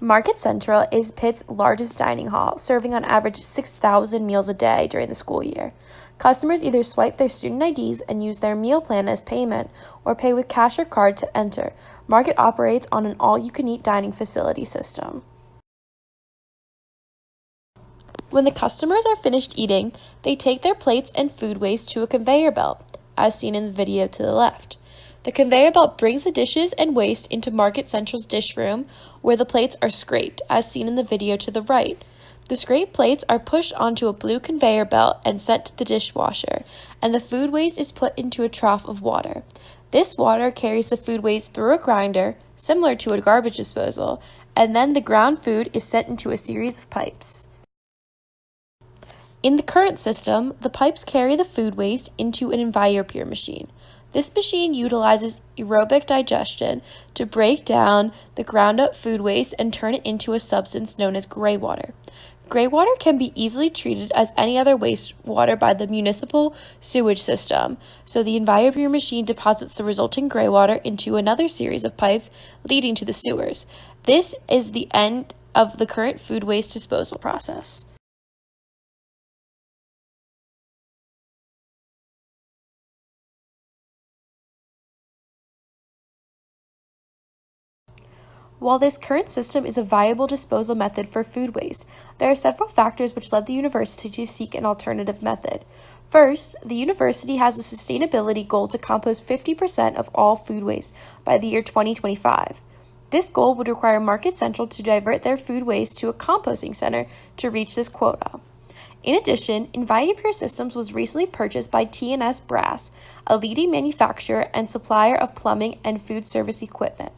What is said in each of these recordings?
Market Central is Pitt's largest dining hall, serving on average 6,000 meals a day during the school year. Customers either swipe their student IDs and use their meal plan as payment or pay with cash or card to enter. Market operates on an all-you-can-eat dining facility system. When the customers are finished eating, they take their plates and food waste to a conveyor belt, as seen in the video to the left. The conveyor belt brings the dishes and waste into Market Central's dish room, where the plates are scraped, as seen in the video to the right. The scraped plates are pushed onto a blue conveyor belt and sent to the dishwasher, and the food waste is put into a trough of water. This water carries the food waste through a grinder, similar to a garbage disposal, and then the ground food is sent into a series of pipes. In the current system, the pipes carry the food waste into an EnviroPure machine. This machine utilizes aerobic digestion to break down the ground-up food waste and turn it into a substance known as gray water. Gray water can be easily treated as any other wastewater by the municipal sewage system, so the EnviroPure machine deposits the resulting gray water into another series of pipes leading to the sewers. This is the end of the current food waste disposal process. While this current system is a viable disposal method for food waste, there are several factors which led the university to seek an alternative method. First, the university has a sustainability goal to compost 50% of all food waste by the year 2025. This goal would require Market Central to divert their food waste to a composting center to reach this quota. In addition, EnviroPure Systems was recently purchased by T&S Brass, a leading manufacturer and supplier of plumbing and food service equipment.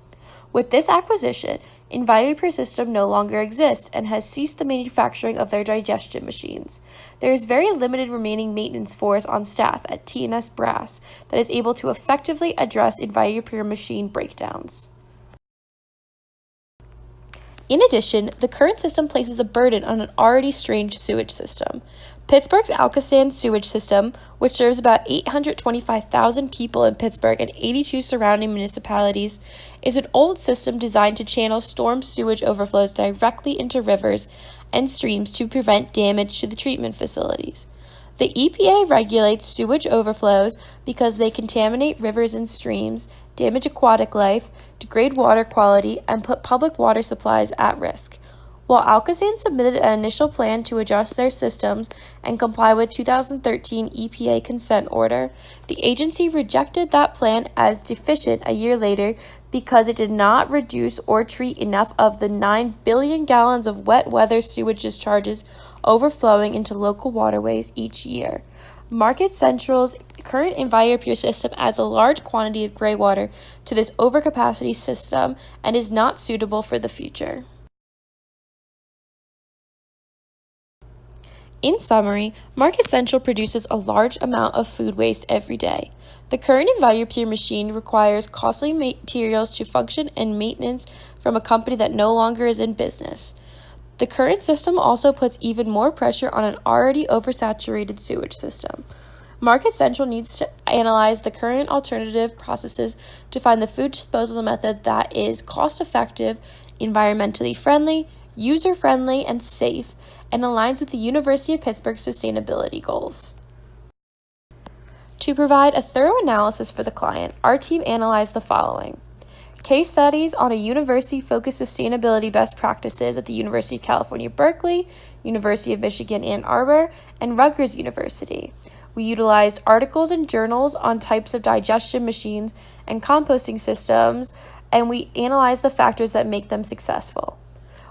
With this acquisition, EnviroPure System no longer exists and has ceased the manufacturing of their digestion machines. There is very limited remaining maintenance force on staff at T&S Brass that is able to effectively address EnviroPure machine breakdowns. In addition, the current system places a burden on an already strained sewage system. Pittsburgh's Alcosan sewage system, which serves about 825,000 people in Pittsburgh and 82 surrounding municipalities, is an old system designed to channel storm sewage overflows directly into rivers and streams to prevent damage to the treatment facilities. The EPA regulates sewage overflows because they contaminate rivers and streams, damage aquatic life, degrade water quality, and put public water supplies at risk. While Alcosan submitted an initial plan to adjust their systems and comply with 2013 EPA consent order, the agency rejected that plan as deficient a year later because it did not reduce or treat enough of the 9 billion gallons of wet weather sewage discharges overflowing into local waterways each year. Market Central's current EnviroPure system adds a large quantity of gray water to this overcapacity system and is not suitable for the future. In summary, Market Central produces a large amount of food waste every day. The current EnviroPure machine requires costly materials to function and maintenance from a company that no longer is in business. The current system also puts even more pressure on an already oversaturated sewage system. Market Central needs to analyze the current alternative processes to find the food disposal method that is cost-effective, environmentally friendly, user-friendly, and safe, and aligns with the University of Pittsburgh's sustainability goals. To provide a thorough analysis for the client, our team analyzed the following: case studies on a university-focused sustainability best practices at the University of California, Berkeley, University of Michigan, Ann Arbor, and Rutgers University. We utilized articles and journals on types of digestion machines and composting systems, and we analyzed the factors that make them successful.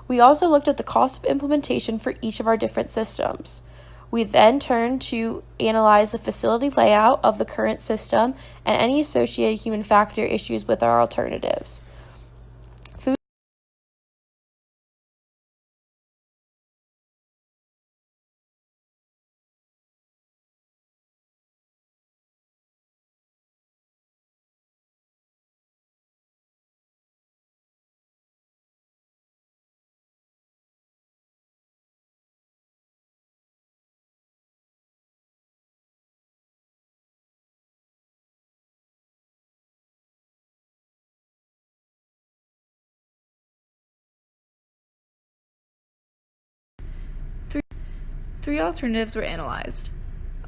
We also looked at the cost of implementation for each of our different systems. We then turned to analyze the facility layout of the current system and any associated human factor issues with our alternatives. Three alternatives were analyzed.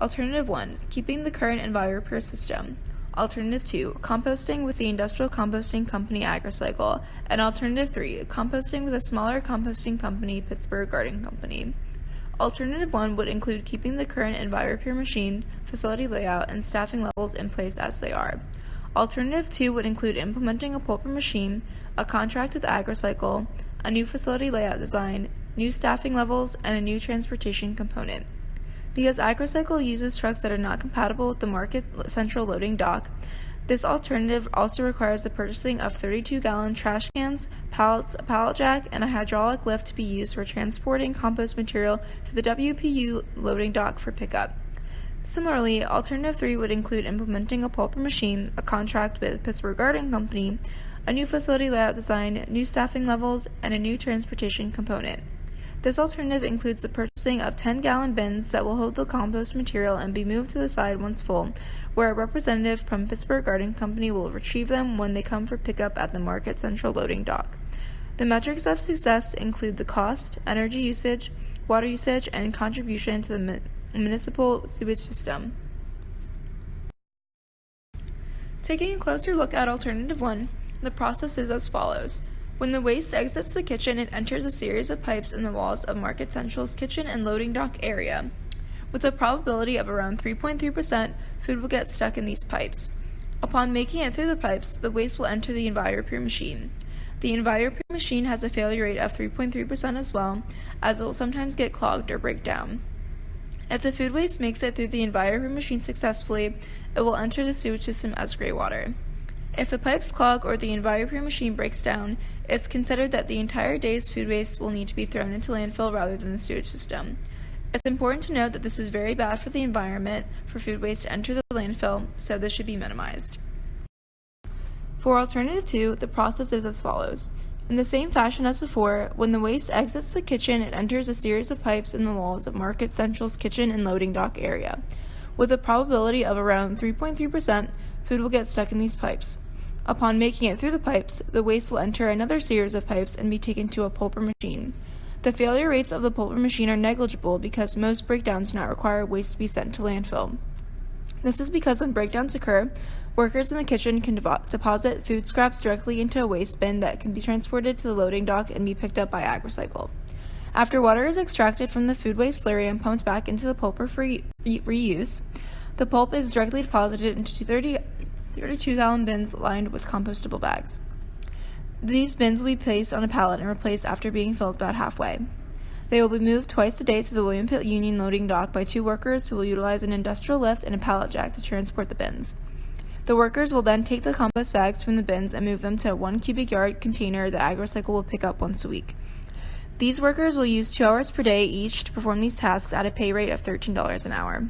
Alternative 1, keeping the current EnviroPure system. Alternative 2, composting with the industrial composting company AgriCycle. And Alternative 3, composting with a smaller composting company, Pittsburgh Garden Company. Alternative 1 would include keeping the current EnviroPure machine, facility layout, and staffing levels in place as they are. Alternative 2 would include implementing a pulper machine, a contract with AgriCycle, a new facility layout design, new staffing levels, and a new transportation component. Because AgriCycle uses trucks that are not compatible with the Market Central loading dock, this alternative also requires the purchasing of 32-gallon trash cans, pallets, a pallet jack, and a hydraulic lift to be used for transporting compost material to the WPU loading dock for pickup. Similarly, Alternative 3 would include implementing a pulper machine, a contract with Pittsburgh Garden Company, a new facility layout design, new staffing levels, and a new transportation component. This alternative includes the purchasing of 10-gallon bins that will hold the compost material and be moved to the side once full, where a representative from Pittsburgh Garden Company will retrieve them when they come for pickup at the Market Central loading dock. The metrics of success include the cost, energy usage, water usage, and contribution to the municipal sewage system. Taking a closer look at Alternative 1, the process is as follows. When the waste exits the kitchen, it enters a series of pipes in the walls of Market Central's kitchen and loading dock area. With a probability of around 3.3%, food will get stuck in these pipes. Upon making it through the pipes, the waste will enter the EnviroPure machine. The EnviroPure machine has a failure rate of 3.3% as well, as it will sometimes get clogged or break down. If the food waste makes it through the EnviroPure machine successfully, it will enter the sewage system as gray water. If the pipes clog or the EnviroPure machine breaks down, it's considered that the entire day's food waste will need to be thrown into landfill rather than the sewage system. It's important to note that this is very bad for the environment for food waste to enter the landfill, so this should be minimized. For Alternative 2, the process is as follows. In the same fashion as before, when the waste exits the kitchen, it enters a series of pipes in the walls of Market Central's kitchen and loading dock area. With a probability of around 3.3%, food will get stuck in these pipes. Upon making it through the pipes, the waste will enter another series of pipes and be taken to a pulper machine. The failure rates of the pulper machine are negligible because most breakdowns do not require waste to be sent to landfill. This is because when breakdowns occur, workers in the kitchen can deposit food scraps directly into a waste bin that can be transported to the loading dock and be picked up by AgriCycle. After water is extracted from the food waste slurry and pumped back into the pulper for reuse, the pulp is directly deposited into 32-gallon bins lined with compostable bags. These bins will be placed on a pallet and replaced after being filled about halfway. They will be moved twice a day to the William Pitt Union loading dock by 2 workers who will utilize an industrial lift and a pallet jack to transport the bins. The workers will then take the compost bags from the bins and move them to a 1 cubic yard container that AgriCycle will pick up once a week. These workers will use 2 hours per day each to perform these tasks at a pay rate of $13 an hour.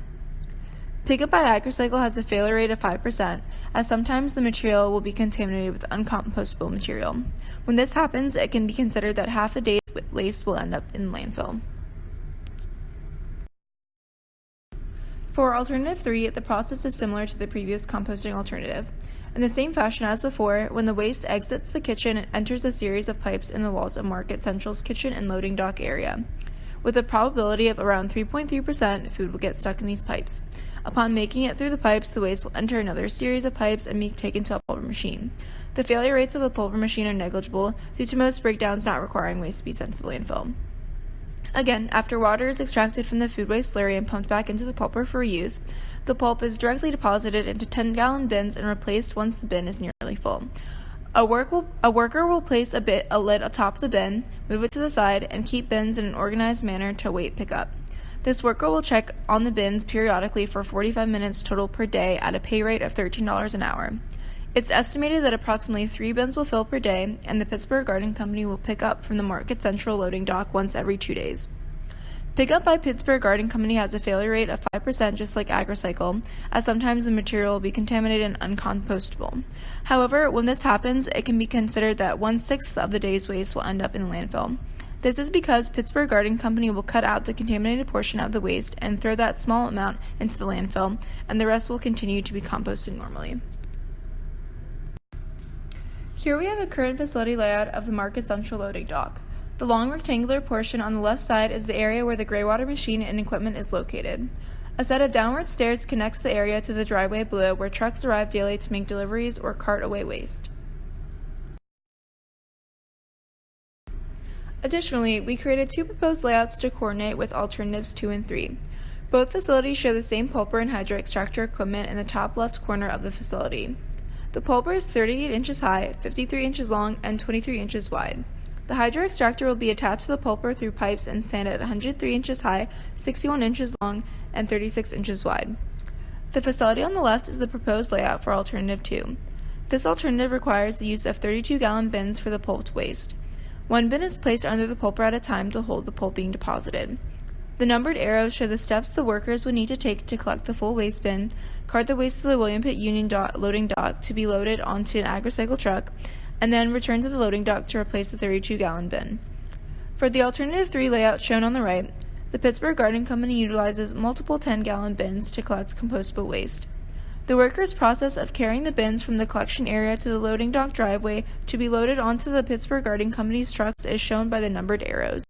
Pickup by AgriCycle has a failure rate of 5%, as sometimes the material will be contaminated with uncompostable material. When this happens, it can be considered that half the day's waste will end up in landfill. For Alternative 3, the process is similar to the previous composting alternative. In the same fashion as before, when the waste exits the kitchen, it enters a series of pipes in the walls of Market Central's kitchen and loading dock area. With a probability of around 3.3%, food will get stuck in these pipes. Upon making it through the pipes, the waste will enter another series of pipes and be taken to a pulper machine. The failure rates of the pulper machine are negligible due to most breakdowns not requiring waste to be sent to the landfill. Again, after water is extracted from the food waste slurry and pumped back into the pulper for reuse, the pulp is directly deposited into 10-gallon bins and replaced once the bin is nearly full. A worker will place a lid atop the bin, move it to the side, and keep bins in an organized manner to await pickup. This worker will check on the bins periodically for 45 minutes total per day at a pay rate of $13 an hour. It's estimated that approximately 3 bins will fill per day, and the Pittsburgh Garden Company will pick up from the Market Central loading dock once every 2 days. Pickup by Pittsburgh Garden Company has a failure rate of 5% just like AgriCycle, as sometimes the material will be contaminated and uncompostable. However, when this happens, it can be considered that 1/6 of the day's waste will end up in the landfill. This is because Pittsburgh Garden Company will cut out the contaminated portion of the waste and throw that small amount into the landfill, and the rest will continue to be composted normally. Here we have a current facility layout of the Market Central loading dock. The long rectangular portion on the left side is the area where the graywater machine and equipment is located. A set of downward stairs connects the area to the driveway below where trucks arrive daily to make deliveries or cart away waste. Additionally, we created two proposed layouts to coordinate with alternatives 2 and 3. Both facilities share the same pulper and hydro extractor equipment in the top left corner of the facility. The pulper is 38 inches high, 53 inches long, and 23 inches wide. The hydro extractor will be attached to the pulper through pipes and stand at 103 inches high, 61 inches long, and 36 inches wide. The facility on the left is the proposed layout for alternative 2. This alternative requires the use of 32-gallon bins for the pulped waste. One bin is placed under the pulper at a time to hold the pulp being deposited. The numbered arrows show the steps the workers would need to take to collect the full waste bin, cart the waste to the William Pitt Union loading dock to be loaded onto an AgriCycle truck, and then return to the loading dock to replace the 32-gallon bin. For the alternative 3 layout shown on the right, the Pittsburgh Garden Company utilizes multiple 10-gallon bins to collect compostable waste. The workers' process of carrying the bins from the collection area to the loading dock driveway to be loaded onto the Pittsburgh Garden Company's trucks is shown by the numbered arrows.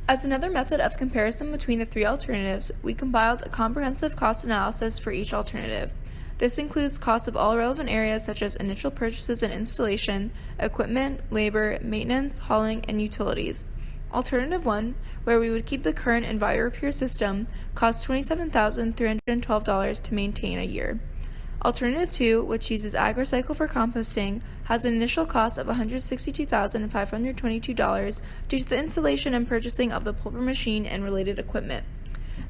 As another method of comparison between the 3 alternatives, we compiled a comprehensive cost analysis for each alternative. This includes costs of all relevant areas such as initial purchases and installation, equipment, labor, maintenance, hauling, and utilities. Alternative 1, where we would keep the current EnviroPure system, costs $27,312 to maintain a year. Alternative 2, which uses AgriCycle for composting, has an initial cost of $162,522 due to the installation and purchasing of the pulper machine and related equipment.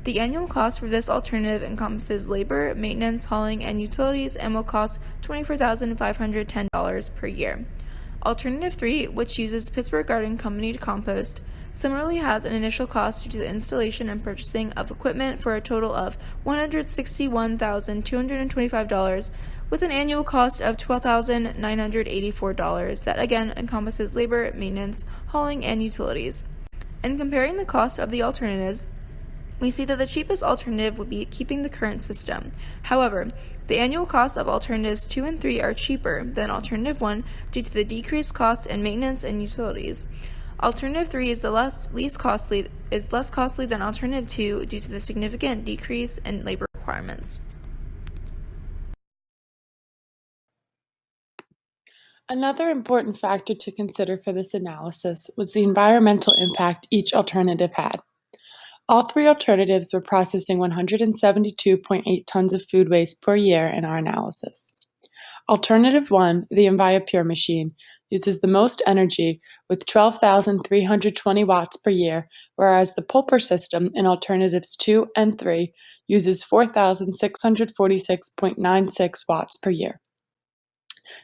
The annual cost for this alternative encompasses labor, maintenance, hauling, and utilities and will cost $24,510 per year. Alternative 3, which uses Pittsburgh Garden Company to compost, similarly has an initial cost due to the installation and purchasing of equipment for a total of $161,225 with an annual cost of $12,984 that again encompasses labor, maintenance, hauling, and utilities. In comparing the cost of the alternatives, we see that the cheapest alternative would be keeping the current system. However, the annual costs of alternatives 2 and 3 are cheaper than alternative 1 due to the decreased costs in maintenance and utilities. Alternative 3 is less costly than alternative 2 due to the significant decrease in labor requirements. Another important factor to consider for this analysis was the environmental impact each alternative had. All 3 alternatives were processing 172.8 tons of food waste per year in our analysis. Alternative 1, the EnviroPure machine, uses the most energy with 12,320 watts per year, whereas the pulper system in alternatives 2 and 3 uses 4,646.96 watts per year.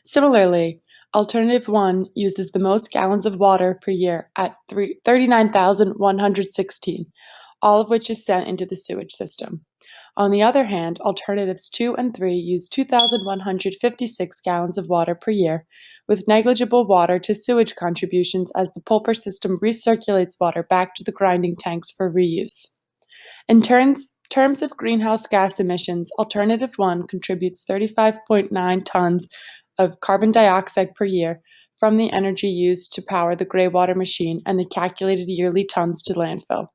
Similarly, alternative 1 uses the most gallons of water per year at 39,116, all of which is sent into the sewage system. On the other hand, alternatives 2 and 3 use 2,156 gallons of water per year, with negligible water to sewage contributions as the pulper system recirculates water back to the grinding tanks for reuse. In terms of greenhouse gas emissions, alternative 1 contributes 35.9 tons of carbon dioxide per year from the energy used to power the graywater machine and the calculated yearly tons to landfill.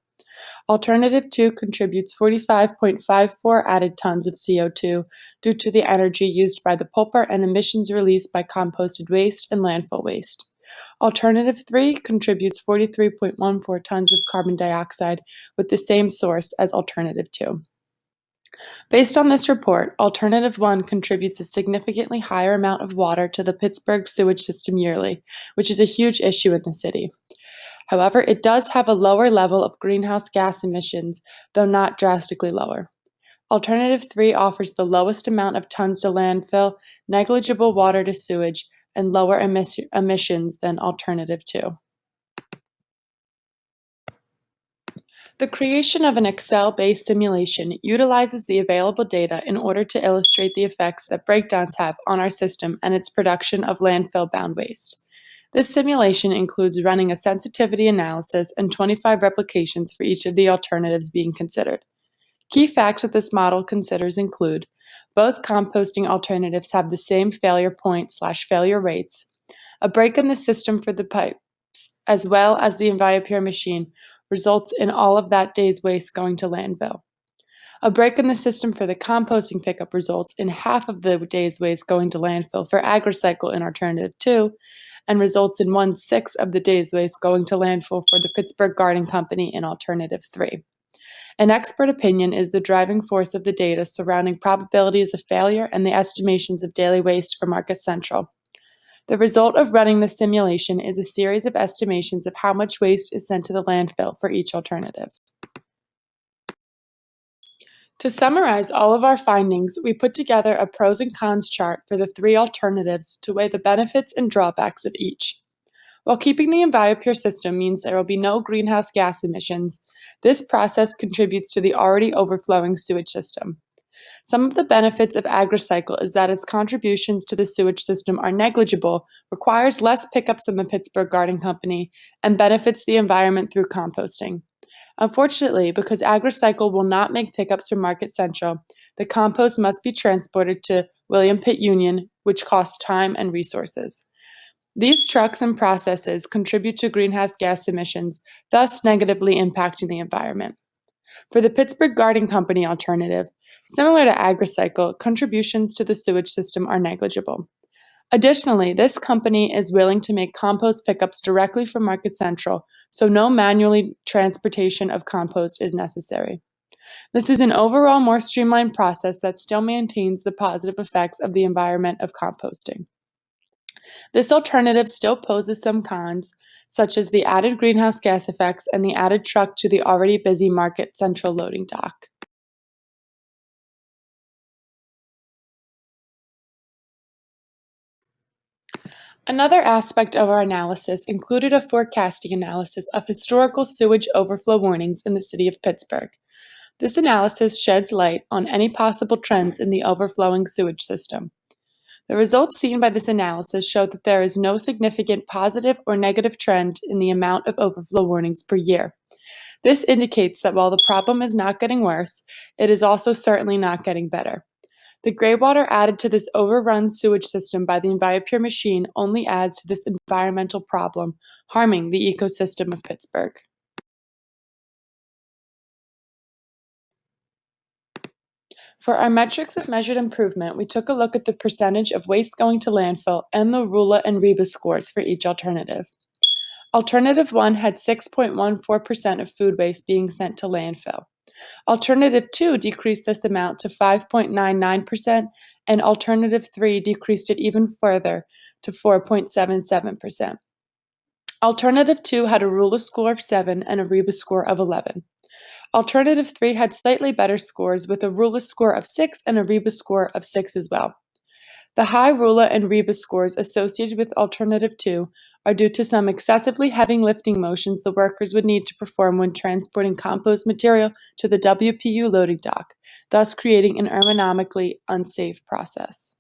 Alternative 2 contributes 45.54 added tons of CO2 due to the energy used by the pulper and emissions released by composted waste and landfill waste. Alternative 3 contributes 43.14 tons of carbon dioxide with the same source as Alternative 2. Based on this report, Alternative 1 contributes a significantly higher amount of water to the Pittsburgh sewage system yearly, which is a huge issue in the city. However, it does have a lower level of greenhouse gas emissions, though not drastically lower. Alternative 3 offers the lowest amount of tons to landfill, negligible water to sewage, and lower emissions than Alternative 2. The creation of an Excel-based simulation utilizes the available data in order to illustrate the effects that breakdowns have on our system and its production of landfill-bound waste. This simulation includes running a sensitivity analysis and 25 replications for each of the alternatives being considered. Key facts that this model considers include both composting alternatives have the same failure point/failure rates. A break in the system for the pipes, as well as the EnviroPure machine, results in all of that day's waste going to landfill. A break in the system for the composting pickup results in half of the day's waste going to landfill for AgriCycle in Alternative 2, and results in 1/6 of the day's waste going to landfill for the Pittsburgh Garden Company in Alternative 3. An expert opinion is the driving force of the data surrounding probabilities of failure and the estimations of daily waste for Market Central. The result of running the simulation is a series of estimations of how much waste is sent to the landfill for each alternative. To summarize all of our findings, we put together a pros and cons chart for the 3 alternatives to weigh the benefits and drawbacks of each. While keeping the EnviroPure system means there will be no greenhouse gas emissions, this process contributes to the already overflowing sewage system. Some of the benefits of AgriCycle is that its contributions to the sewage system are negligible, requires less pickups than the Pittsburgh Garden Company, and benefits the environment through composting. Unfortunately, because AgriCycle will not make pickups from Market Central, the compost must be transported to William Pitt Union, which costs time and resources. These trucks and processes contribute to greenhouse gas emissions, thus negatively impacting the environment. For the Pittsburgh Garden Company alternative, similar to AgriCycle, contributions to the sewage system are negligible. Additionally, this company is willing to make compost pickups directly from Market Central, so no manually transportation of compost is necessary. This is an overall more streamlined process that still maintains the positive effects of the environment of composting. This alternative still poses some cons, such as the added greenhouse gas effects and the added truck to the already busy Market Central loading dock. Another aspect of our analysis included a forecasting analysis of historical sewage overflow warnings in the city of Pittsburgh. This analysis sheds light on any possible trends in the overflowing sewage system. The results seen by this analysis show that there is no significant positive or negative trend in the amount of overflow warnings per year. This indicates that while the problem is not getting worse, it is also certainly not getting better. The gray water added to this overrun sewage system by the EnviroPure machine only adds to this environmental problem, harming the ecosystem of Pittsburgh. For our metrics of measured improvement, we took a look at the percentage of waste going to landfill and the RULA and REBA scores for each alternative. Alternative 1 had 6.14% of food waste being sent to landfill. Alternative 2 decreased this amount to 5.99%, and Alternative 3 decreased it even further to 4.77%. Alternative 2 had a RULA score of 7 and a REBA score of 11. Alternative 3 had slightly better scores with a RULA score of 6 and a REBA score of 6 as well. The high RULA and REBA scores associated with Alternative 2 are due to some excessively heavy lifting motions the workers would need to perform when transporting compost material to the WPU loading dock, thus creating an ergonomically unsafe process.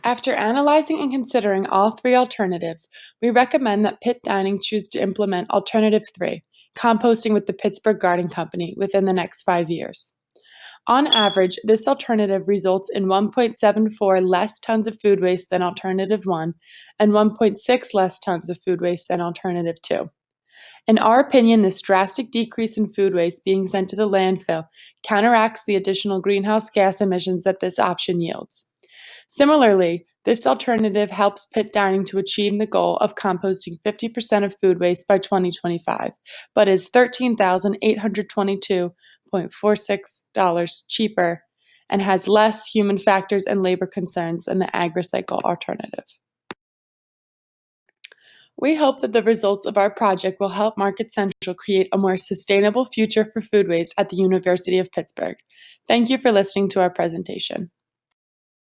After analyzing and considering all 3 alternatives, we recommend that Pitt Dining choose to implement Alternative 3, composting with the Pittsburgh Garden Company, within the next 5 years. On average, this alternative results in 1.74 less tons of food waste than Alternative 1 and 1.6 less tons of food waste than Alternative 2. In our opinion, this drastic decrease in food waste being sent to the landfill counteracts the additional greenhouse gas emissions that this option yields. Similarly, this alternative helps Pitt Dining to achieve the goal of composting 50% of food waste by 2025, but is $13,822.46 cheaper and has less human factors and labor concerns than the AgriCycle alternative. We hope that the results of our project will help Market Central create a more sustainable future for food waste at the University of Pittsburgh. Thank you for listening to our presentation.